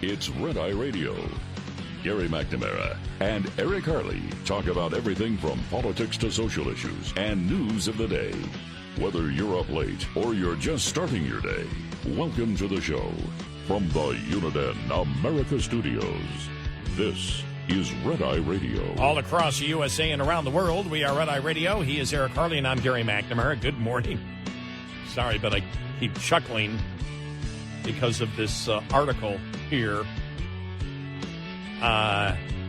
It's Red Eye Radio. Gary McNamara and Eric Harley talk about everything from politics to social issues and news of the day. Whether you're up late or you're just starting your day, welcome to the show. From the Uniden America Studios, this is Red Eye Radio. All across the USA and around the world, we are Red Eye Radio. He is Eric Harley, and I'm Gary McNamara. Good morning. Sorry, but I keep chuckling because of this article here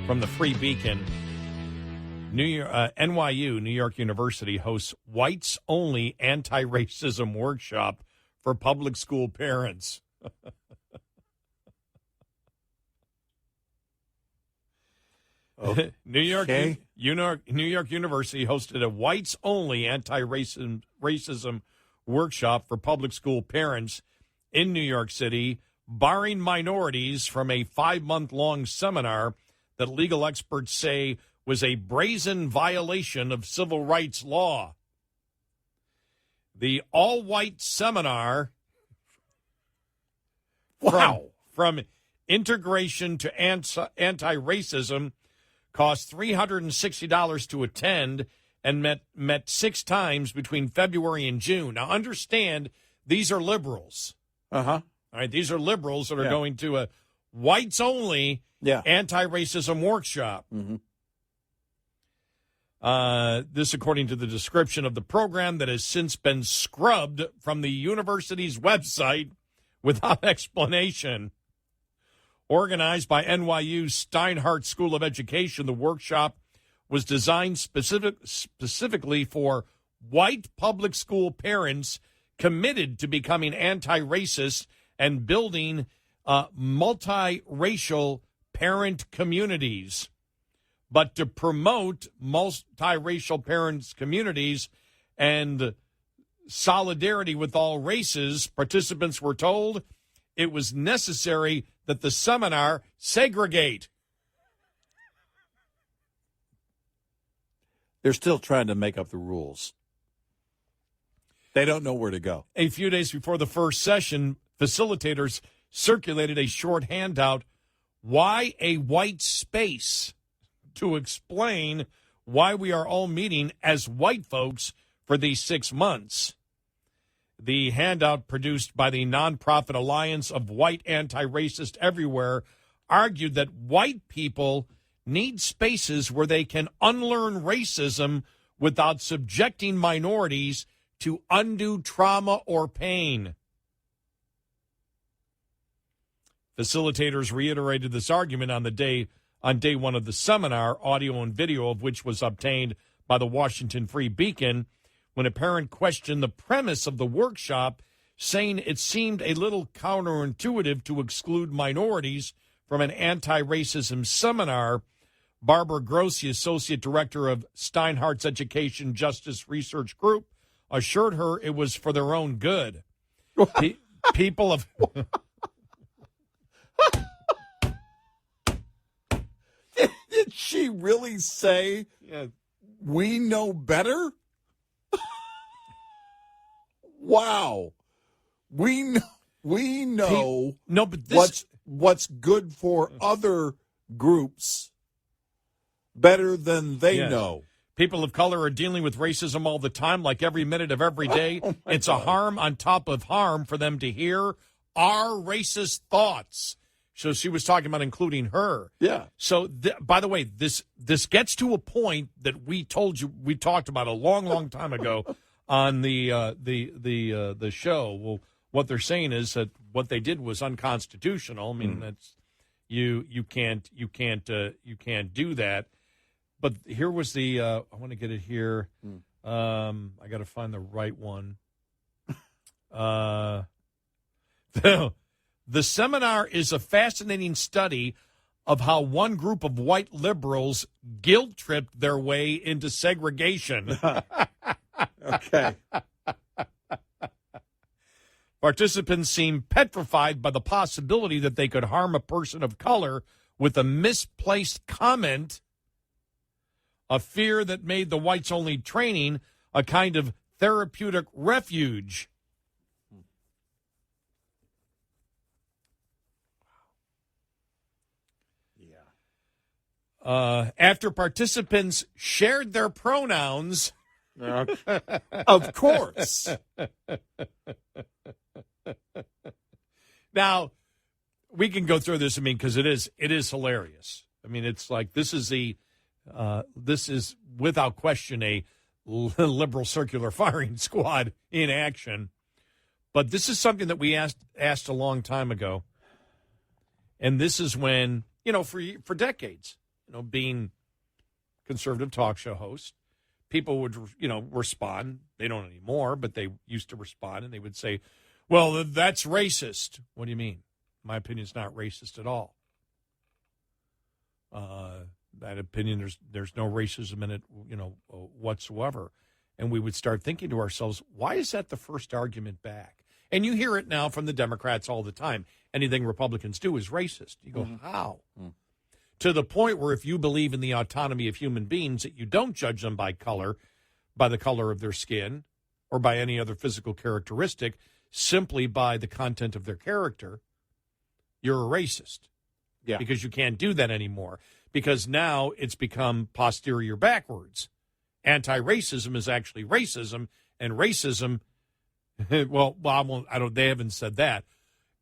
from the Free Beacon. NYU, New York University, hosts whites-only anti-racism workshop for public school parents. New York University hosted a whites-only anti-racism workshop for public school parents in New York City, barring minorities from a 5-month-long seminar that legal experts say was a brazen violation of civil rights law. The all-white seminar, from integration to anti-racism, cost $360 to attend and met 6 times between February and June. Now, understand, these are liberals. Uh-huh. All right, these are liberals that are going to a whites-only anti-racism workshop. Mm-hmm. This, according to the description of the program that has since been scrubbed from the university's website without explanation. Organized by NYU's Steinhardt School of Education, the workshop was designed specifically for white public school parents committed to becoming anti-racist and building multiracial parent communities. But to promote multiracial parents communities and solidarity with all races, participants were told it was necessary that the seminar segregate. They're still trying to make up the rules. They don't know where to go. A few days before the first session, facilitators circulated a short handout, Why a White Space?, to explain why we are all meeting as white folks for these 6 months. The handout, produced by the nonprofit Alliance of White Anti-Racist Everywhere, argued that white people need spaces where they can unlearn racism without subjecting minorities to undue trauma or pain. Facilitators reiterated this argument on day one of the seminar, audio and video of which was obtained by the Washington Free Beacon, when a parent questioned the premise of the workshop, saying it seemed a little counterintuitive to exclude minorities from an anti-racism seminar. Barbara Gross, the associate director of Steinhardt's Education Justice Research Group, assured her it was for their own good. People of... Did she really say, we know better? Wow. We know but this... what's good for other groups better than they know. People of color are dealing with racism all the time, like every minute of every day. It's a harm on top of harm for them to hear our racist thoughts. So she was talking about including her. Yeah. So, by the way, this gets to a point that we talked about a long time ago on the show. Well, what they're saying is that what they did was unconstitutional. I mean, that's you can't do that. But here was the I want to get it here. I got to find the right one. The seminar is a fascinating study of how one group of white liberals guilt-tripped their way into segregation. Okay. Participants seemed petrified by the possibility that they could harm a person of color with a misplaced comment, a fear that made the whites-only training a kind of therapeutic refuge. After participants shared their pronouns. Of course. Now, we can go through this, because it is hilarious. It's like this is without question a liberal circular firing squad in action. But this is something that we asked a long time ago. And this is when, for decades, being conservative talk show host, people would, respond. They don't anymore, but they used to respond, and they would say, well, that's racist. What do you mean? My opinion is not racist at all. That opinion, there's no racism in it, whatsoever. And we would start thinking to ourselves, why is that the first argument back? And you hear it now from the Democrats all the time. Anything Republicans do is racist. You go, how? To the point where if you believe in the autonomy of human beings, that you don't judge them by the color of their skin, or by any other physical characteristic, simply by the content of their character, you're a racist. Yeah. Because you can't do that anymore. Because now it's become posterior backwards. Anti-racism is actually racism, and racism, well, they haven't said that.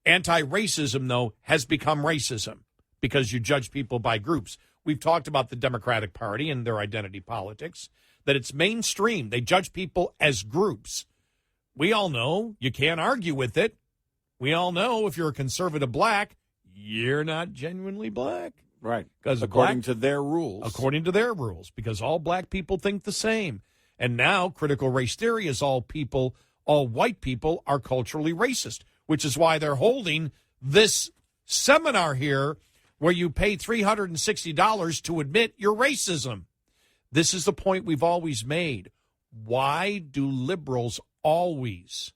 Anti-racism, though, has become racism because you judge people by groups. We've talked about the Democratic Party and their identity politics, that it's mainstream. They judge people as groups. We all know you can't argue with it. We all know if you're a conservative black, you're not genuinely black. Right. Because according to their rules. According to their rules, because all black people think the same. And now critical race theory is all white people are culturally racist, which is why they're holding this seminar here where you pay $360 to admit your racism. This is the point we've always made. Why do liberals always,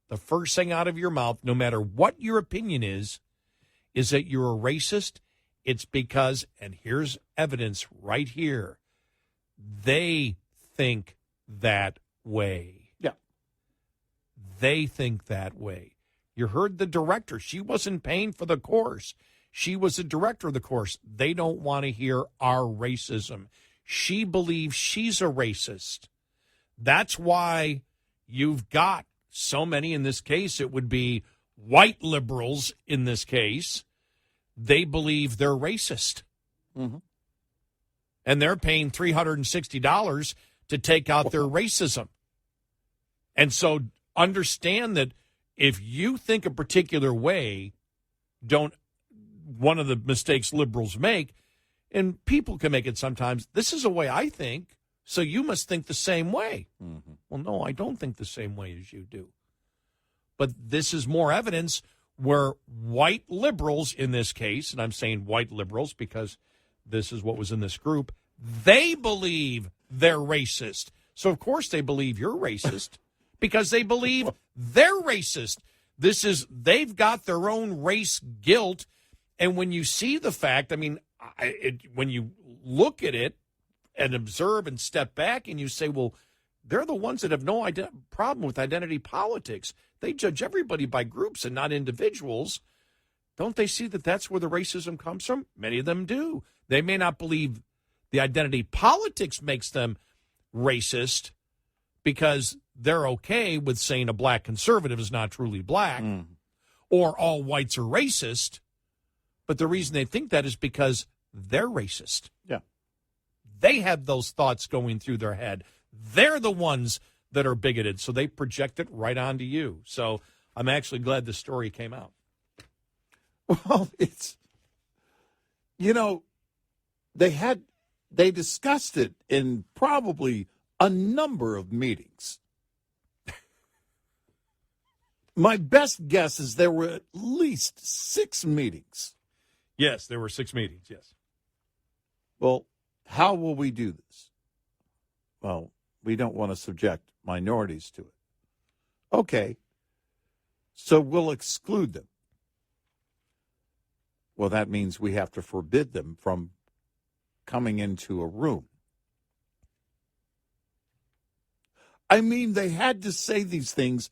the first thing out of your mouth, no matter what your opinion is that you're a racist? It's because, and here's evidence right here, they think that way. Yeah. They think that way. You heard the director. She wasn't paying for the course. She was the director of the course. They don't want to hear our racism. She believes she's a racist. That's why you've got so many, in this case, it would be white liberals in this case. They believe they're racist. Mm-hmm. And they're paying $360 to take out their racism. And so understand that if you think a particular way, one of the mistakes liberals make, and people can make it sometimes, this is a way I think, so you must think the same way. Mm-hmm. Well, no, I don't think the same way as you do. But this is more evidence where white liberals in this case, and I'm saying white liberals because this is what was in this group, they believe they're racist. So, of course, they believe you're racist because they believe they're racist. They've got their own race guilt. And when you see the fact, when you look at it and observe and step back and you say, well, they're the ones that have no problem with identity politics. They judge everybody by groups and not individuals. Don't they see that that's where the racism comes from? Many of them do. They may not believe the identity politics makes them racist because they're okay with saying a black conservative is not truly black or all whites are racist. But the reason they think that is because they're racist. Yeah. They have those thoughts going through their head. They're the ones that are bigoted, so they project it right onto you. So I'm actually glad the story came out. Well, they discussed it in probably a number of meetings. My best guess is there were at least 6 meetings. Yes, there were 6 meetings, yes. Well, how will we do this? Well, we don't want to subject minorities to it. Okay, so we'll exclude them. Well, that means we have to forbid them from coming into a room. They had to say these things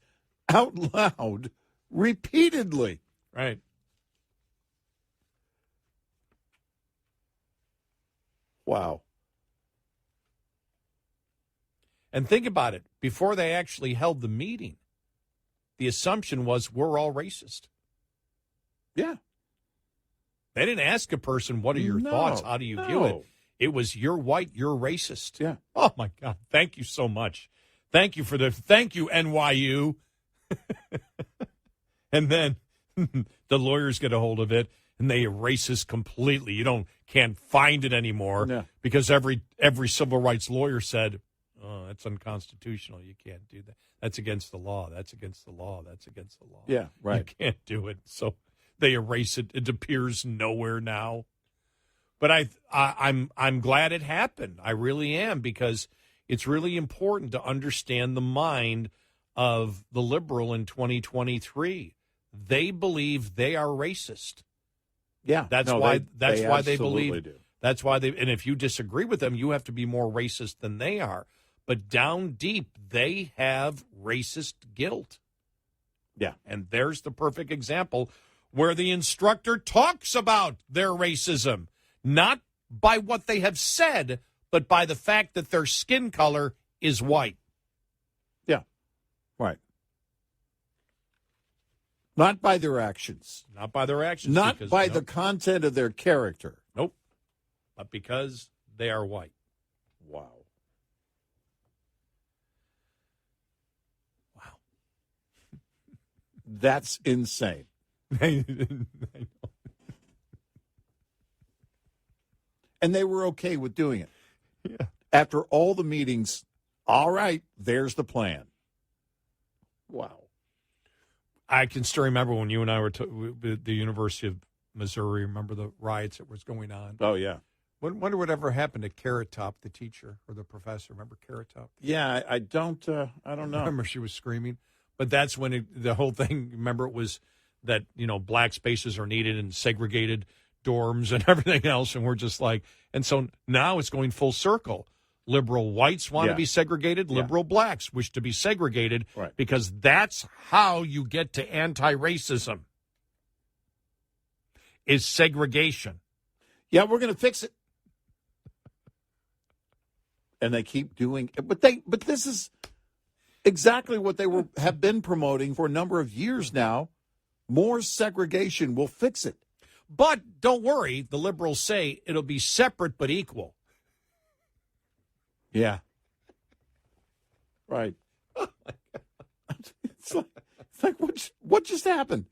out loud repeatedly. Right. Wow. And think about it. Before they actually held the meeting, the assumption was we're all racist. Yeah. They didn't ask a person, what are your thoughts? How do you view it? It was, you're white, you're racist. Yeah. Oh, my God. Thank you so much. Thank you, NYU. And then the lawyers get a hold of it, and they erase us completely. You can't find it anymore because every civil rights lawyer said, oh, that's unconstitutional. You can't do that. That's against the law. That's against the law. That's against the law. Yeah, right. You can't do it. So they erase it. It appears nowhere now. But I'm glad it happened. I really am, because it's really important to understand the mind of the liberal in 2023. They believe they are racist. Yeah, that's why they believe. Do. That's why and if you disagree with them, you have to be more racist than they are. But down deep, they have racist guilt. Yeah. And there's the perfect example where the instructor talks about their racism, not by what they have said, but by the fact that their skin color is white. Yeah. Right. Not by their actions. Not by their actions. Not by the content of their character. Nope. But because they are white. Wow. Wow. That's insane. I know. And they were okay with doing it. Yeah. After all the meetings, all right, there's the plan. Wow. I can still remember when you and I were at the University of Missouri. Remember the riots that was going on? Oh, yeah. Wonder whatever happened to Carrot Top, the teacher or the professor. Remember Carrot Top? Yeah, I don't know. Remember she was screaming. But that's when the whole thing, remember, it was that, black spaces are needed and segregated dorms and everything else. And we're just like, and so now it's going full circle. Liberal whites want to be segregated. Liberal blacks wish to be segregated, right, because that's how you get to anti-racism, is segregation. Yeah, we're going to fix it. And they keep doing it. But this is exactly what they have been promoting for a number of years now. More segregation will fix it. But don't worry, the liberals say it'll be separate but equal. Yeah. Right. It's like what just happened?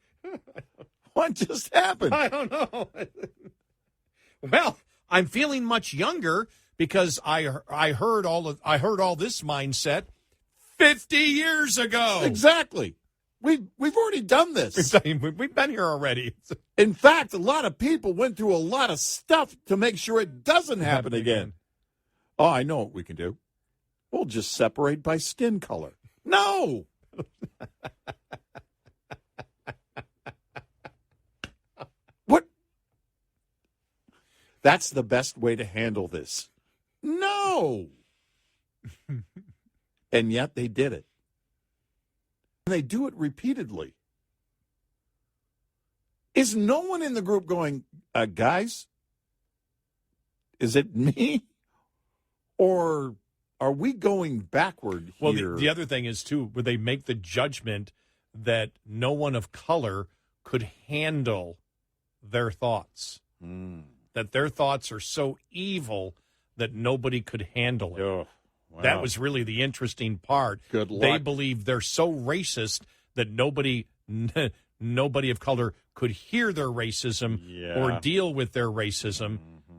What just happened? I don't know. Well, I'm feeling much younger because I heard all this mindset 50 years ago. Exactly. We've already done this. We've been here already. In fact, a lot of people went through a lot of stuff to make sure it doesn't happen again. Oh, I know what we can do. We'll just separate by skin color. No. What? That's the best way to handle this. No. And yet they did it. And they do it repeatedly. Is no one in the group going, guys, is it me? Or are we going backward here? Well, the other thing is, too, where they make the judgment that no one of color could handle their thoughts. That their thoughts are so evil that nobody could handle it. Oh, wow. That was really the interesting part. Good luck. They believe they're so racist that nobody of color could hear their racism or deal with their racism. Mm-hmm.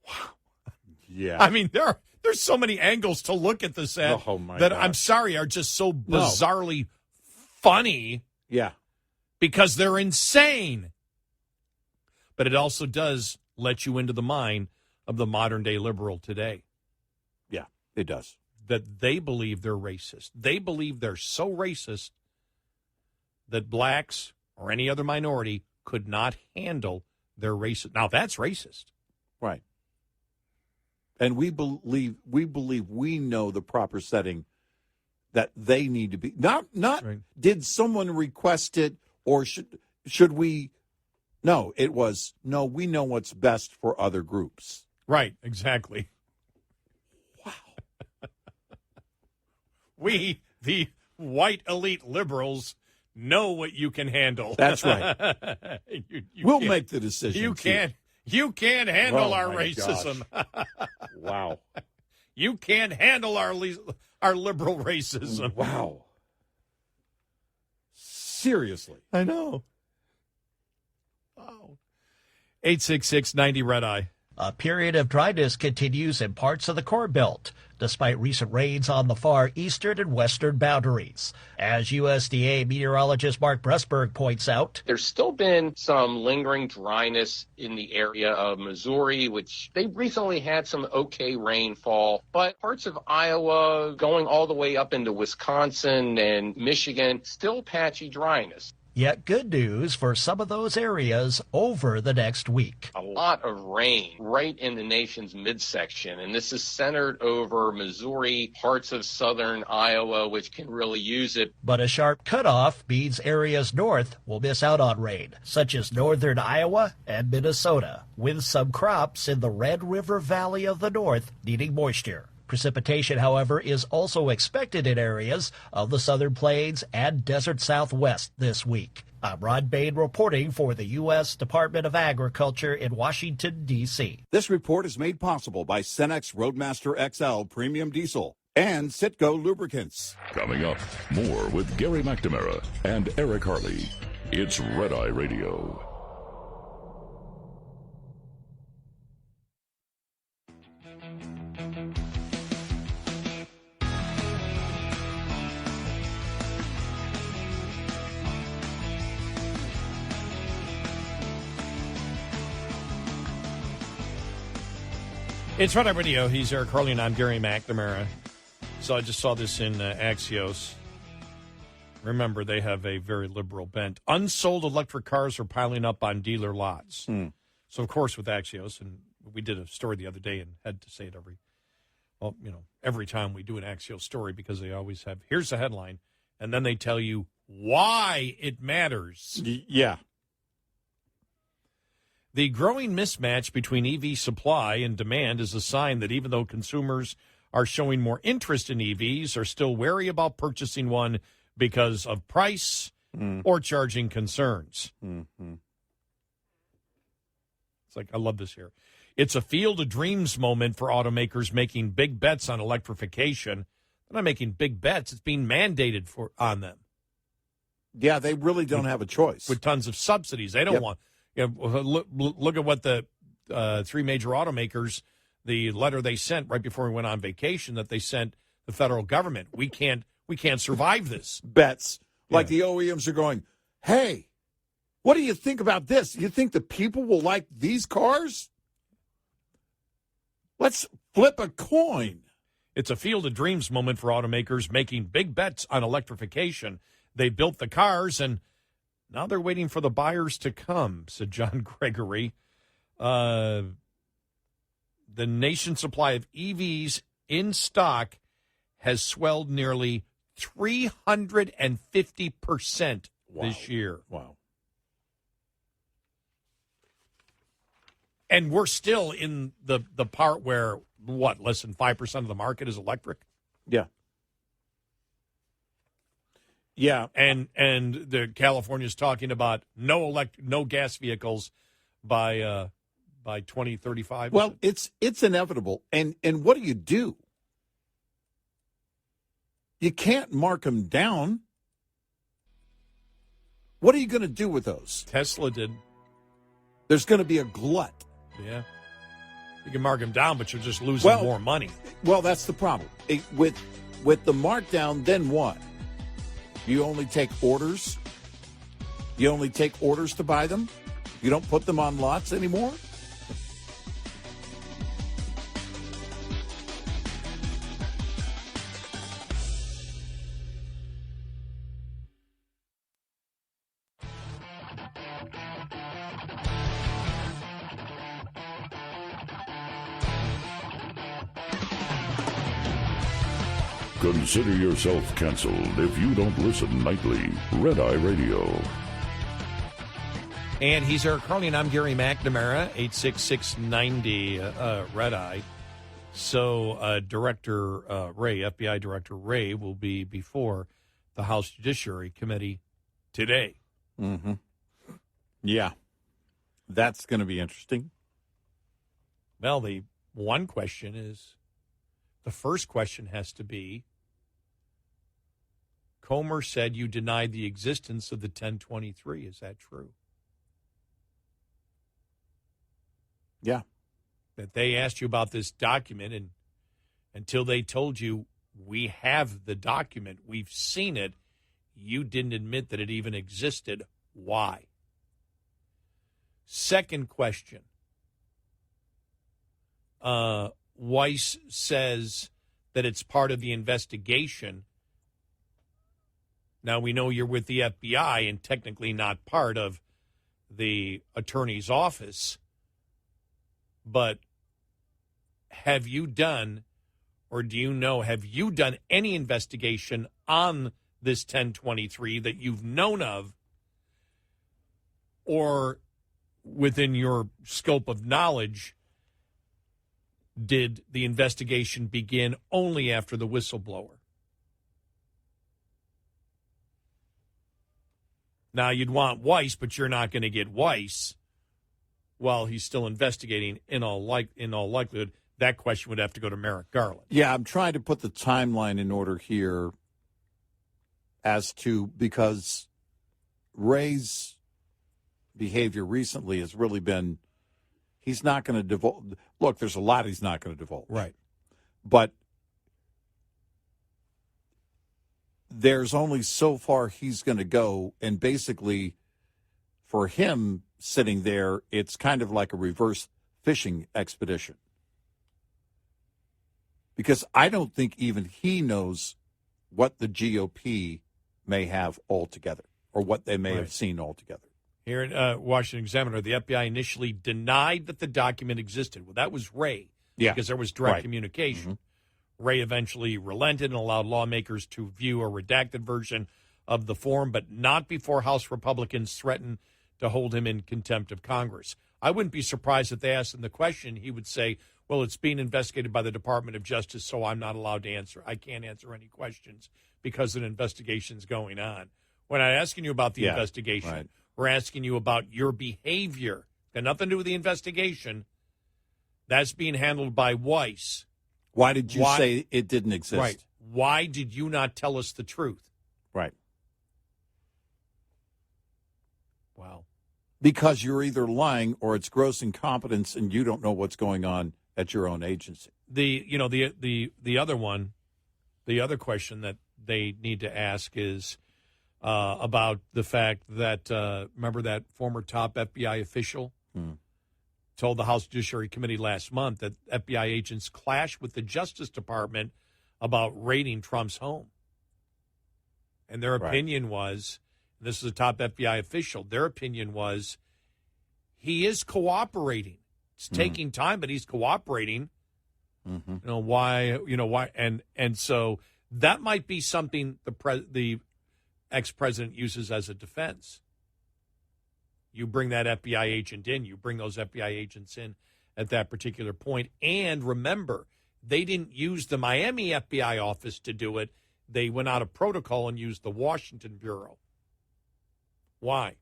Wow. Yeah. I mean, there's so many angles to look at this at that I'm sorry are just so bizarrely funny. Yeah. Because they're insane. But it also does let you into the mind of the modern day liberal today. Yeah, it does. That they believe they're racist. They believe they're so racist that blacks or any other minority could not handle their racism. Now, that's racist. Right. And we believe we know the proper setting that they need to be. Not right. Did someone request it, or should we No, it was, no, we know what's best for other groups. Right, exactly. Wow. We, the white elite liberals, know what you can handle. That's right. We'll make the decision. You can't handle our racism. Wow. You can't handle our liberal racism. Wow. Seriously. I know. Wow. 866-90-RED-EYE. A period of dryness continues in parts of the Corn Belt, despite recent rains on the far eastern and western boundaries. As USDA meteorologist Mark Pressburg points out, there's still been some lingering dryness in the area of Missouri, which they recently had some okay rainfall, but parts of Iowa going all the way up into Wisconsin and Michigan, still patchy dryness. Yet good news for some of those areas over the next week. A lot of rain right in the nation's midsection, and this is centered over Missouri, parts of southern Iowa, which can really use it. But a sharp cutoff means areas north will miss out on rain, such as northern Iowa and Minnesota, with some crops in the Red River Valley of the North needing moisture. Precipitation, however, is also expected in areas of the Southern Plains and Desert Southwest this week. I'm Rod Bain reporting for the U.S. Department of Agriculture in Washington, D.C. This report is made possible by Cenex Roadmaster XL Premium Diesel and Citgo Lubricants. Coming up, more with Gary McNamara and Eric Harley. It's Red Eye Radio. It's Red Eye Radio. He's Eric Harley, and I'm Gary McNamara. So I just saw this in Axios. Remember, they have a very liberal bent. Unsold electric cars are piling up on dealer lots. So, of course, with Axios, and we did a story the other day and had to say it every time we do an Axios story, because they always have, here's the headline, and then they tell you why it matters. Yeah. The growing mismatch between EV supply and demand is a sign that even though consumers are showing more interest in EVs, are still wary about purchasing one because of price or charging concerns. Mm-hmm. It's like, I love this here. It's a field of dreams moment for automakers making big bets on electrification. They're not making big bets. It's being mandated on them. Yeah, they really don't have a choice. With tons of subsidies. They don't want... look at what the three major automakers, the letter they sent right before we went on vacation, that they sent the federal government. We can't survive this. Bets. Like the OEMs are going, hey, what do you think about this? You think the people will like these cars? Let's flip a coin. It's a field of dreams moment for automakers making big bets on electrification. They built the cars, and now they're waiting for the buyers to come, said John Gregory. The nation's supply of EVs in stock has swelled nearly 350% this year. Wow. And we're still in the part where, less than 5% of the market is electric? Yeah. Yeah. And the California's talking about no gas vehicles by 2035. Well, it's inevitable. And what do? You can't mark them down. What are you going to do with those? Tesla did. There's going to be a glut. Yeah. You can mark them down, but you're just losing more money. Well, that's the problem. With the markdown, then what? You only take orders? You only take orders to buy them? You don't put them on lots anymore? Consider yourself canceled if you don't listen nightly. Red Eye Radio. And he's Eric Carly, and I'm Gary McNamara, 86690 Red Eye. So Director Ray, FBI Director Ray, will be before the House Judiciary Committee today. Mm-hmm. Yeah. That's going to be interesting. Well, the one question is, the first question has to be, Comer said you denied the existence of the 1023. Is that true? Yeah. That they asked you about this document, and until they told you, we have the document, we've seen it, you didn't admit that it even existed. Why? Second question. Weiss says that it's part of the investigation. Now, we know you're with the FBI and technically not part of the attorney's office, but have you done, or do you know, have you done any investigation on this 1023 that you've known of, or within your scope of knowledge, did the investigation begin only after the whistleblower? Now, you'd want Weiss, but you're not going to get Weiss while he's still investigating. In all likelihood, that question would have to go to Merrick Garland. Yeah, I'm trying to put the timeline in order here as to, because Ray's behavior recently has really been, he's not going to divulge. Look, there's a lot he's not going to divulge. Right. But there's only so far he's going to go, and basically for him sitting there, it's kind of like a reverse fishing expedition. Because I don't think even he knows what the GOP may have altogether, or what they may have seen altogether. Here in Washington Examiner, the FBI initially denied that the document existed. Well, that was Ray, because there was direct communication. Mm-hmm. Ray eventually relented and allowed lawmakers to view a redacted version of the form, but not before House Republicans threatened to hold him in contempt of Congress. I wouldn't be surprised if they asked him the question. He would say, well, it's being investigated by the Department of Justice, so I'm not allowed to answer. I can't answer any questions because an investigation's going on. We're not asking you about the investigation. Right. We're asking you about your behavior. Got nothing to do with the investigation. That's being handled by Weiss. Why did you say it didn't exist? Right. Why did you not tell us the truth? Right. Wow. Because you're either lying or it's gross incompetence and you don't know what's going on at your own agency. The other one, the other question that they need to ask is about the fact that, remember that former top FBI official told the House Judiciary Committee last month that FBI agents clashed with the Justice Department about raiding Trump's home. And their opinion was, this is a top FBI official, their opinion was he is cooperating. It's taking time, but he's cooperating. Mm-hmm. Why? And so that might be something the ex-president uses as a defense. You bring that FBI agent in, you bring those FBI agents in at that particular point. And remember, they didn't use the Miami FBI office to do it. They went out of protocol and used the Washington Bureau. Why?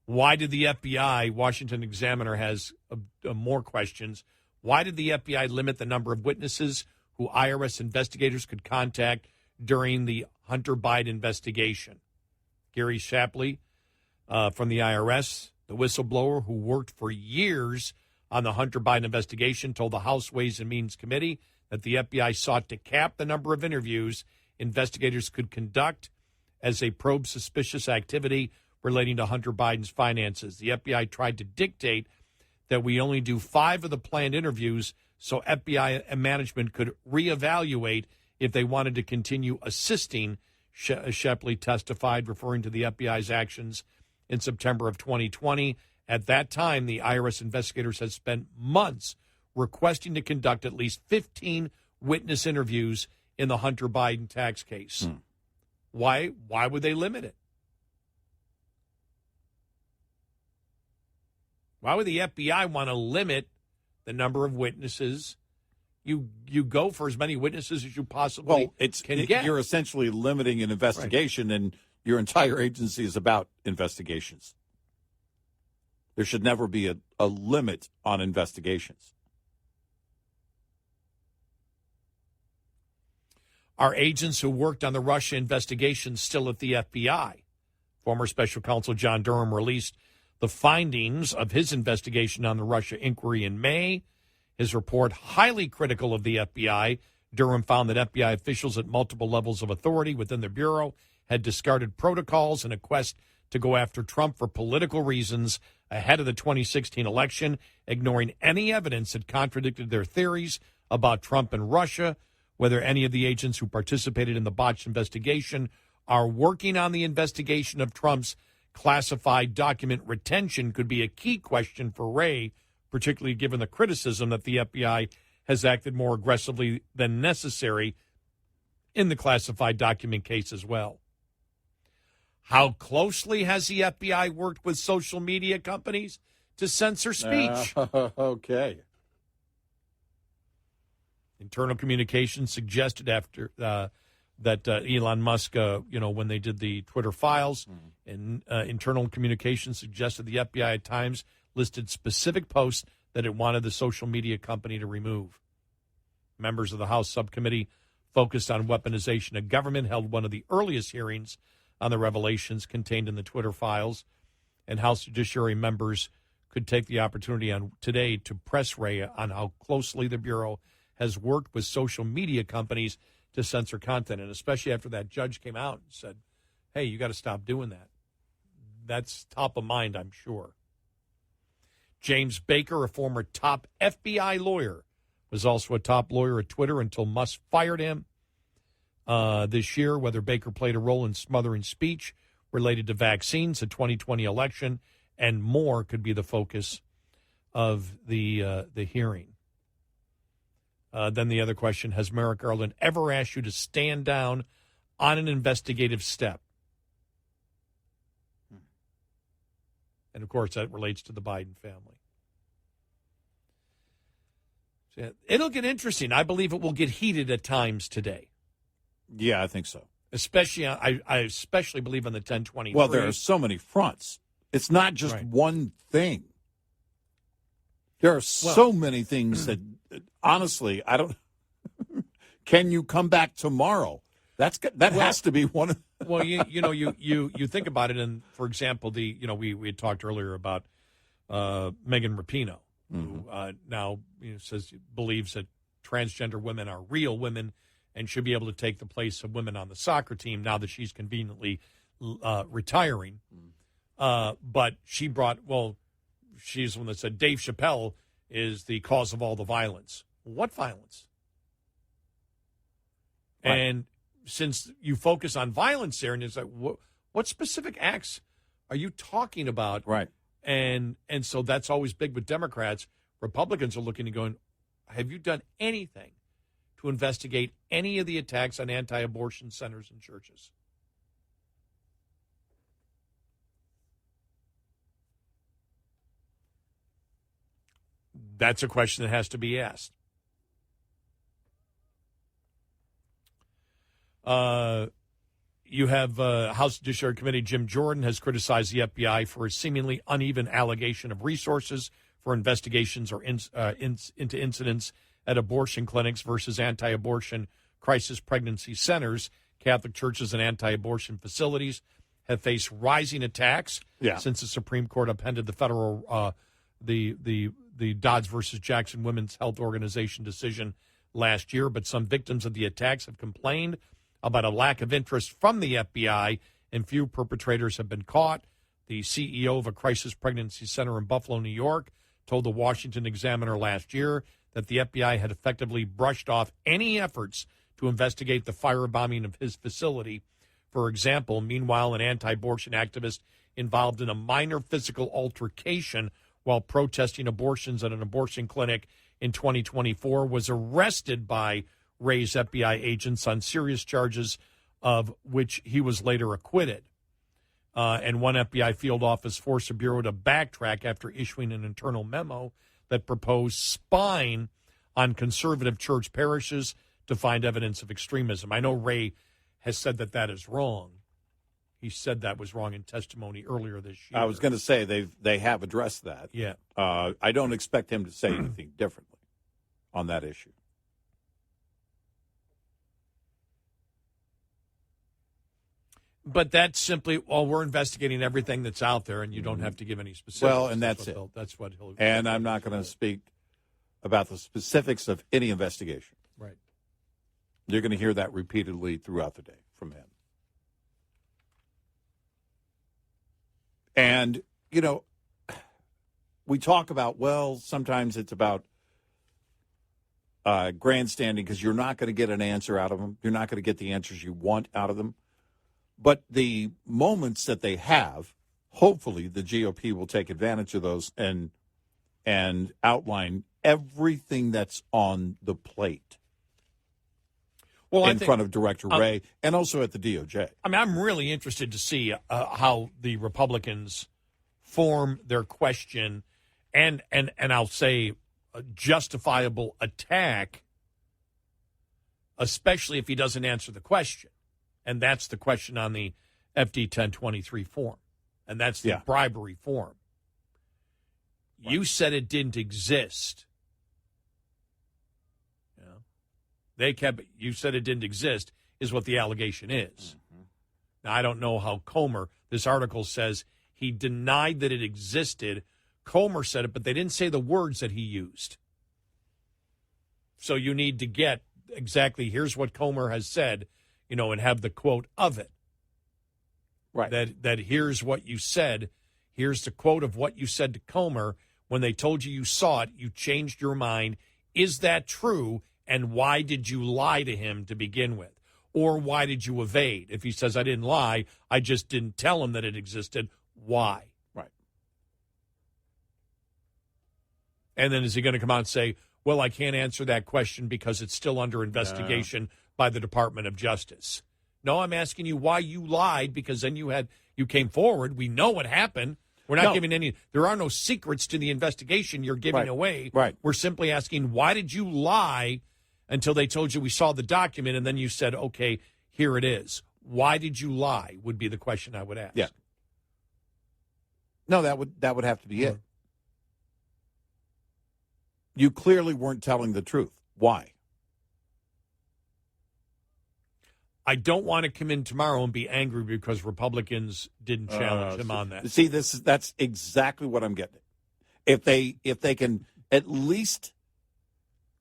Why did the FBI, Washington Examiner has more questions, why did the FBI limit the number of witnesses who IRS investigators could contact during the Hunter Biden investigation? Gary Shapley from the IRS, the whistleblower who worked for years on the Hunter Biden investigation, told the House Ways and Means Committee that the FBI sought to cap the number of interviews investigators could conduct as they probe suspicious activity relating to Hunter Biden's finances. The FBI tried to dictate that we only do 5 of the planned interviews so FBI management could reevaluate if they wanted to continue assisting, Shepley testified, referring to the FBI's actions in September of 2020. At that time, the IRS investigators had spent months requesting to conduct at least 15 witness interviews in the Hunter Biden tax case. Why would they limit it? Why would the FBI want to limit the number of witnesses? You go for as many witnesses as you possibly can get. You're essentially limiting an investigation, and your entire agency is about investigations. There should never be a limit on investigations. Are agents who worked on the Russia investigation still at the FBI? Former Special Counsel John Durham released the findings of his investigation on the Russia inquiry in May. His report, highly critical of the FBI. Durham found that FBI officials at multiple levels of authority within the Bureau had discarded protocols in a quest to go after Trump for political reasons ahead of the 2016 election, ignoring any evidence that contradicted their theories about Trump and Russia. Whether any of the agents who participated in the botched investigation are working on the investigation of Trump's classified document retention could be a key question for Wray, particularly given the criticism that the FBI has acted more aggressively than necessary in the classified document case as well. How closely has the FBI worked with social media companies to censor speech? Okay. Internal communications suggested after that Elon Musk, when they did the Twitter files, and internal communications suggested the FBI at times listed specific posts that it wanted the social media company to remove. Members of the House subcommittee focused on weaponization of government held one of the earliest hearings on the revelations contained in the Twitter files, and House Judiciary members could take the opportunity on today to press Wray on how closely the Bureau has worked with social media companies to censor content, and especially after that judge came out and said, hey, you got to stop doing that. That's top of mind, I'm sure. James Baker, a former top FBI lawyer, was also a top lawyer at Twitter until Musk fired him this year. Whether Baker played a role in smothering speech related to vaccines, the 2020 election, and more could be the focus of the hearing. Then the other question, has Merrick Garland ever asked you to stand down on an investigative step? And, of course, that relates to the Biden family. So it'll get interesting. I believe it will get heated at times today. Yeah, I think so. Especially, I especially believe on the 1023. Well, there are so many fronts. It's not just one thing. There are so many things that, honestly, I don't. Can you come back tomorrow? That has to be one of. Well, you think about it, and for example, we had talked earlier about Megan Rapinoe, who now believes that transgender women are real women and should be able to take the place of women on the soccer team now that she's conveniently retiring. But she's the one that said Dave Chappelle is the cause of all the violence. What violence? Right. And since you focus on violence there, and it's like, what specific acts are you talking about? Right. And so that's always big with Democrats. Republicans are looking and going, have you done anything to investigate any of the attacks on anti-abortion centers and churches? That's a question that has to be asked. You have House Judiciary Committee Jim Jordan has criticized the FBI for a seemingly uneven allocation of resources for investigations or into incidents at abortion clinics versus anti-abortion crisis pregnancy centers. Catholic churches and anti-abortion facilities have faced rising attacks since the Supreme Court upended the federal the Dodds versus Jackson Women's Health Organization decision last year. But some victims of the attacks have complained about a lack of interest from the FBI, and few perpetrators have been caught. The CEO of a crisis pregnancy center in Buffalo, New York, told the Washington Examiner last year that the FBI had effectively brushed off any efforts to investigate the firebombing of his facility. For example, meanwhile, an anti-abortion activist involved in a minor physical altercation while protesting abortions at an abortion clinic in 2024 was arrested by Ray's FBI agents on serious charges of which he was later acquitted. And one FBI field office forced the Bureau to backtrack after issuing an internal memo that proposed spying on conservative church parishes to find evidence of extremism. I know Ray has said that that is wrong. He said that was wrong in testimony earlier this year. I was going to say they have addressed that. Yeah. I don't expect him to say anything differently on that issue. But that's simply, well, we're investigating everything that's out there, and you don't have to give any specifics. Well, and that's it. That's what he'll. And I'm not going to speak about the specifics of any investigation. Right. You're going to hear that repeatedly throughout the day from him. And, you know, we talk about, well, sometimes it's about grandstanding because you're not going to get an answer out of them. You're not going to get the answers you want out of them. But the moments that they have, hopefully the GOP will take advantage of those and outline everything that's on the plate in front of Director Wray and also at the DOJ. I mean, I'm really interested to see how the Republicans form their question and I'll say a justifiable attack, especially if he doesn't answer the question. And that's the question on the FD 1023 form. And that's the bribery form. Right. You said it didn't exist. You said it didn't exist is what the allegation is. Mm-hmm. Now, I don't know how Comer, this article says he denied that it existed. Comer said it, but they didn't say the words that he used. So you need to get exactly, here's what Comer has said, and have the quote of it. Right. That here's what you said. Here's the quote of what you said to Comer. When they told you saw it, you changed your mind. Is that true? And why did you lie to him to begin with? Or why did you evade? If he says, I didn't lie, I just didn't tell him that it existed, why? Right. And then is he going to come out and say, well, I can't answer that question because it's still under investigation by the Department of Justice? No, I'm asking you why you lied, because then you came forward. We know what happened. We're not giving any, there are no secrets to the investigation you're giving away. Right. We're simply asking, why did you lie until they told you we saw the document and then you said, okay, here it is. Why did you lie would be the question I would ask. Yeah. No, that would have to be it. You clearly weren't telling the truth. Why? I don't want to come in tomorrow and be angry because Republicans didn't challenge him on that. See, that's exactly what I'm getting at. If they can at least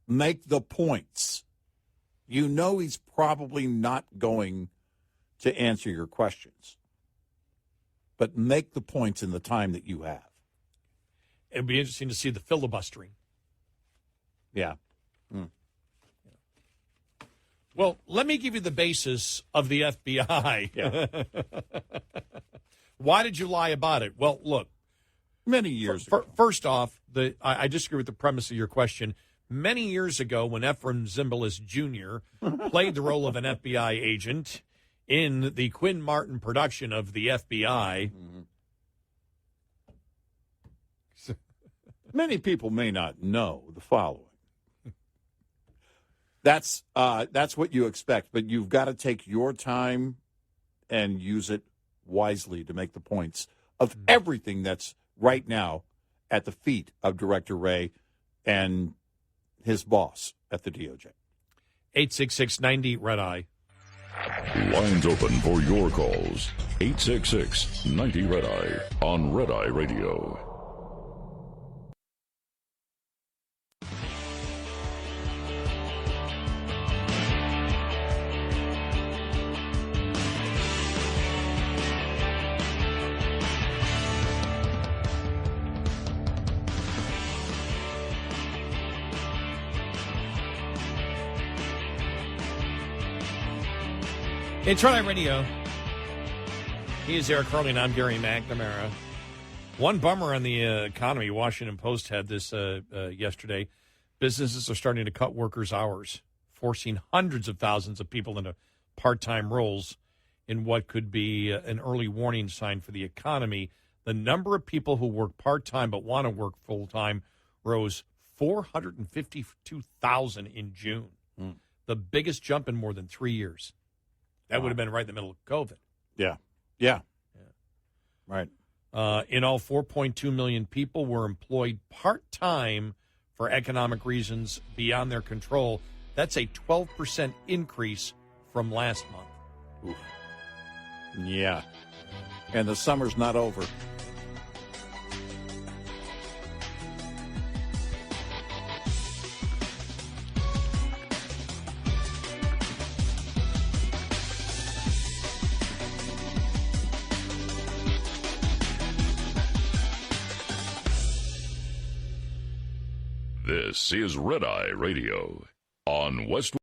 make the points, he's probably not going to answer your questions. But make the points in the time that you have. It'd be interesting to see the filibustering. Yeah. Well, let me give you the basis of the FBI. Yeah. Why did you lie about it? Well, look. Many years ago. First off, I disagree with the premise of your question. Many years ago, when Ephraim Zimbalist Jr. played the role of an FBI agent in the Quinn Martin production of the FBI. Mm-hmm. Many people may not know the following. That's what you expect, but you've got to take your time and use it wisely to make the points of everything that's right now at the feet of Director Wray and his boss at the DOJ. 866-90 Red Eye. Lines open for your calls. 866-90 Red Eye on Red Eye Radio. It's Red Eye Radio. He is Eric Harley, and I'm Gary McNamara. One bummer on the economy. Washington Post had this yesterday. Businesses are starting to cut workers' hours forcing hundreds of thousands of people into part-time roles in what could be an early warning sign for the economy. The number of people who work part-time but want to work full-time rose 452,000 in June, the biggest jump in more than 3 years. That would have been right in the middle of COVID. Yeah. Right. In all, 4.2 million people were employed part-time for economic reasons beyond their control. That's a 12% increase from last month. Oof. Yeah. And the summer's not over. This is Red Eye Radio on West.